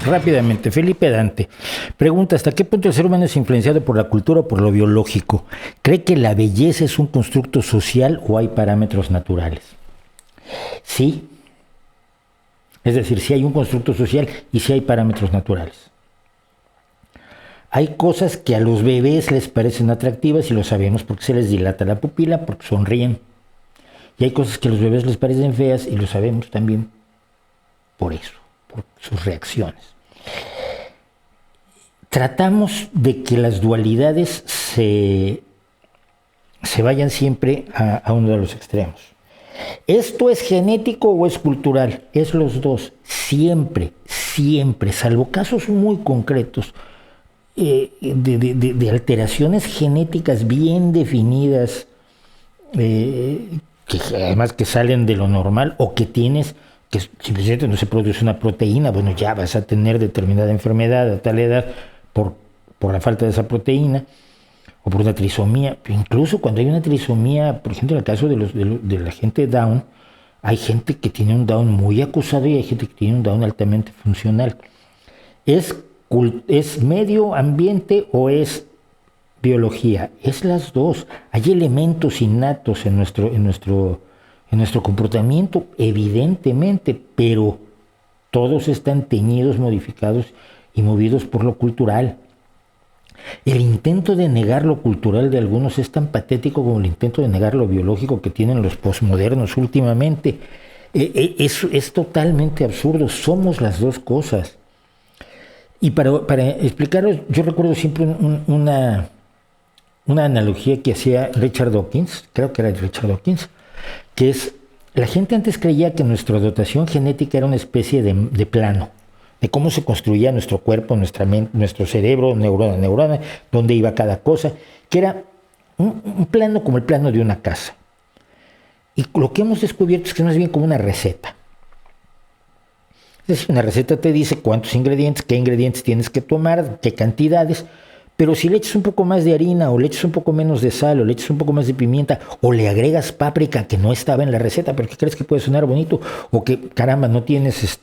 Rápidamente, Felipe Dante pregunta: ¿hasta qué punto el ser humano es influenciado por la cultura o por lo biológico? ¿Cree que la belleza es un constructo social o hay parámetros naturales? Sí, es decir, sí hay un constructo social y sí hay parámetros naturales. Hay cosas que a los bebés les parecen atractivas y lo sabemos porque se les dilata la pupila, porque sonríen. Y hay cosas que a los bebés les parecen feas y lo sabemos también por eso, por sus reacciones. Tratamos de que las dualidades se vayan siempre a uno de los extremos. ¿Esto es genético o es cultural? Es los dos, siempre, salvo casos muy concretos de alteraciones genéticas bien definidas, que además que salen de lo normal, o que tienes que simplemente no se produce una proteína, bueno, ya vas a tener determinada enfermedad a tal edad por la falta de esa proteína, o por una trisomía. Incluso cuando hay una trisomía, por ejemplo, en el caso de la gente Down, hay gente que tiene un Down muy acusado y hay gente que tiene un Down altamente funcional. ¿Es medio ambiente o es biología? Es las dos. Hay elementos innatos en nuestro comportamiento, evidentemente, pero todos están teñidos, modificados y movidos por lo cultural. El intento de negar lo cultural de algunos es tan patético como el intento de negar lo biológico que tienen los posmodernos últimamente. Es totalmente absurdo, somos las dos cosas. Y para explicaros, yo recuerdo siempre una analogía que hacía Richard Dawkins, creo que era Richard Dawkins, que es: la gente antes creía que nuestra dotación genética era una especie de plano, de cómo se construía nuestro cuerpo, nuestra mente, nuestro cerebro, neurona a neurona, dónde iba cada cosa, que era un plano como el plano de una casa. Y lo que hemos descubierto es que es más bien como una receta. Es decir, una receta te dice cuántos ingredientes, qué ingredientes tienes que tomar, qué cantidades, pero si le echas un poco más de harina, o le echas un poco menos de sal, o le echas un poco más de pimienta, o le agregas páprica que no estaba en la receta, pero que crees que puede sonar bonito, o que, caramba, no tienes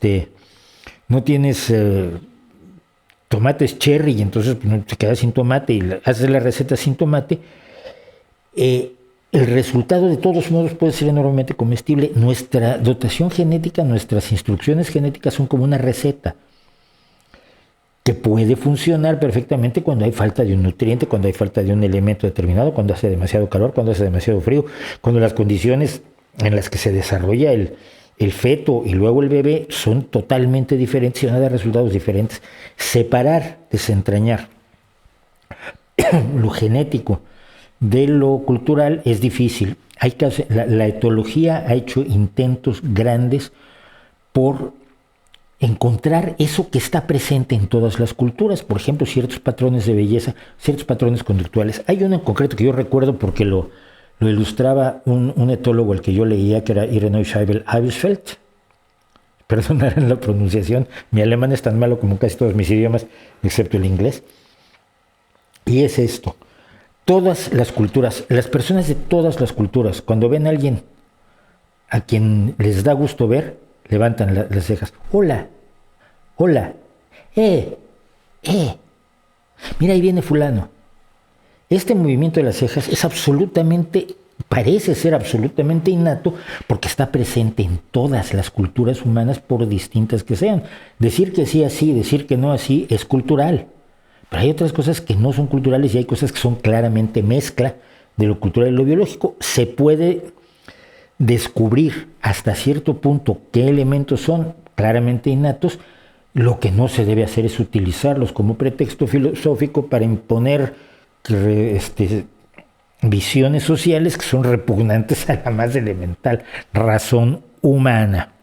tomates cherry y entonces te quedas sin tomate y haces la receta sin tomate, el resultado de todos modos puede ser enormemente comestible. Nuestra dotación genética, nuestras instrucciones genéticas son como una receta que puede funcionar perfectamente cuando hay falta de un nutriente, cuando hay falta de un elemento determinado, cuando hace demasiado calor, cuando hace demasiado frío, cuando las condiciones en las que se desarrolla el feto y luego el bebé son totalmente diferentes y van a dar resultados diferentes. Separar, desentrañar lo genético de lo cultural es difícil. La etología ha hecho intentos grandes por encontrar eso que está presente en todas las culturas, por ejemplo, ciertos patrones de belleza, ciertos patrones conductuales. Hay uno en concreto que yo recuerdo porque lo ilustraba un etólogo al que yo leía, que era Irenoi Scheibel-Abelsfeld. Perdonarán la pronunciación, mi alemán es tan malo como casi todos mis idiomas, excepto el inglés. Y es esto: todas las culturas, las personas de todas las culturas, cuando ven a alguien a quien les da gusto ver, levantan las cejas. Hola, mira, ahí viene fulano. Este movimiento de las cejas es parece ser absolutamente innato, porque está presente en todas las culturas humanas, por distintas que sean. Decir que sí así, decir que no así, es cultural. Pero hay otras cosas que no son culturales y hay cosas que son claramente mezcla de lo cultural y lo biológico. Se puede descubrir hasta cierto punto qué elementos son claramente innatos. Lo que no se debe hacer es utilizarlos como pretexto filosófico para imponer visiones sociales que son repugnantes a la más elemental razón humana.